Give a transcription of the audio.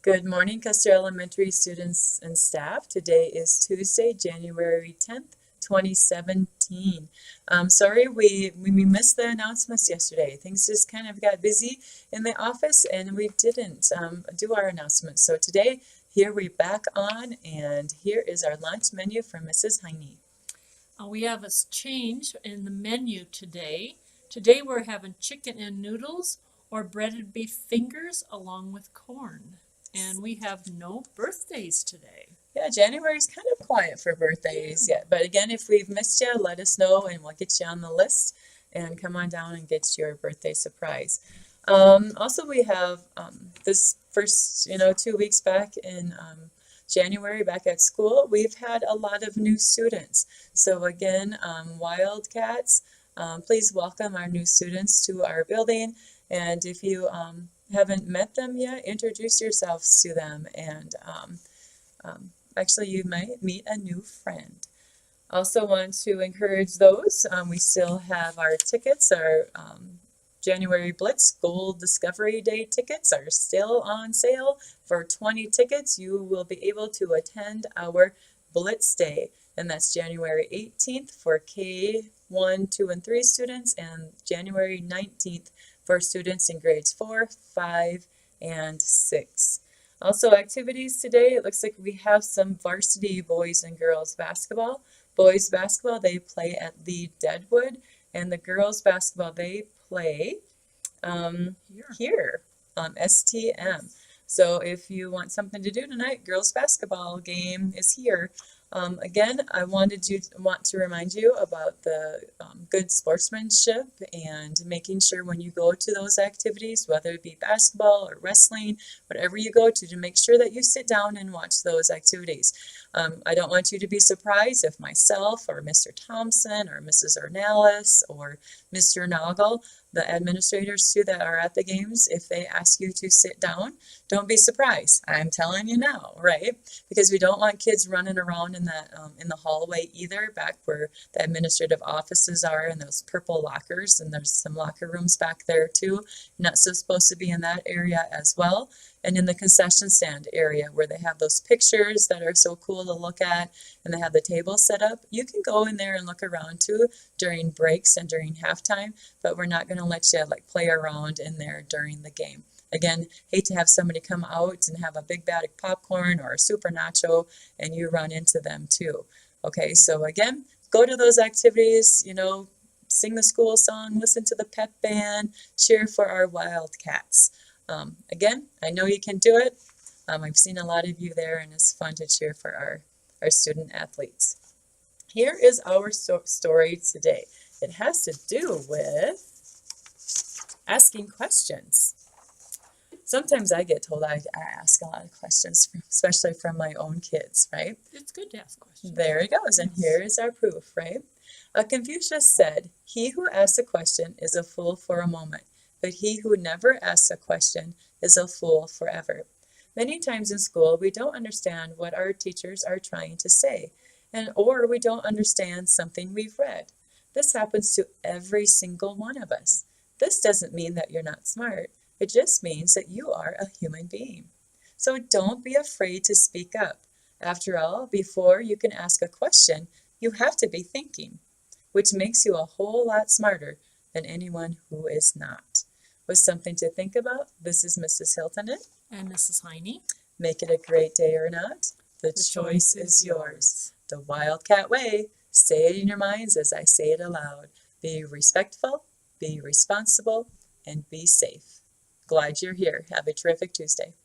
Good morning, Custer Elementary students and staff. Today is Tuesday, January 10th, 2017. Sorry we missed the announcements yesterday. Things just kind of got busy in the office and we didn't do our announcements. So today, here we're back on, and here is our lunch menu from Mrs. Heine. We have a change in the menu today. Today we're having chicken and noodles or breaded beef fingers along with corn. And we have no birthdays today. Yeah, January's kind of quiet for birthdays yet. But again, if we've missed you, let us know and we'll get you on the list and come on down and get your birthday surprise. Also, we have this first, 2 weeks back in January back at school, we've had a lot of new students. So again, Wildcats, please welcome our new students to our building. And if you haven't met them yet, introduce yourselves to them, and actually you might meet a new friend. Also want to encourage those, we still have our tickets, our January Blitz Gold Discovery Day tickets are still on sale. For 20 tickets, you will be able to attend our Blitz Day, and that's January 18th for K1, 2, and 3 students, and January 19th for students in grades 4, 5, and 6. Also, activities today, it looks like we have some varsity boys and girls basketball. Boys basketball, they play at Lee Deadwood, and the girls basketball, they play here on STM. So if you want something to do tonight, girls basketball game is here. Again, I want to remind you about the good sportsmanship and making sure when you go to those activities, whether it be basketball or wrestling, whatever you go to make sure that you sit down and watch those activities. I don't want you to be surprised if myself or Mr. Thompson or Mrs. Ornelas or Mr. Noggle, the administrators too that are at the games, if they ask you to sit down, don't be surprised. I'm telling you now, right? Because we don't want kids running around in the hallway either, back where the administrative offices are and those purple lockers, and there's some locker rooms back there too. You're not so supposed to be in that area as well. And in the concession stand area where they have those pictures that are so cool to look at and they have the table set up, you can go in there and look around too during breaks and during halftime, but we're not going to let you play around in there during the game. Again, hate to have somebody come out and have a big bag of popcorn or a super nacho and you run into them too. Okay, so again, go to those activities, sing the school song, listen to the pep band, cheer for our Wildcats. Again, I know you can do it. I've seen a lot of you there, and it's fun to cheer for our student athletes. Here is our story today. It has to do with asking questions. Sometimes I get told I ask a lot of questions, especially from my own kids, right? It's good to ask questions. There it goes, and here is our proof, right? Confucius said, "He who asks a question is a fool for a moment, but he who never asks a question is a fool forever." Many times in school, we don't understand what our teachers are trying to say, or we don't understand something we've read. This happens to every single one of us. This doesn't mean that you're not smart. It just means that you are a human being. So don't be afraid to speak up. After all, before you can ask a question, you have to be thinking, which makes you a whole lot smarter than anyone who is not. With something to think about, this is Mrs. Hilton and Mrs. Heine. Make it a great day or not. The choice is yours. The Wildcat way. Say it in your minds as I say it aloud. Be respectful, be responsible, and be safe. Glad you're here. Have a terrific Tuesday.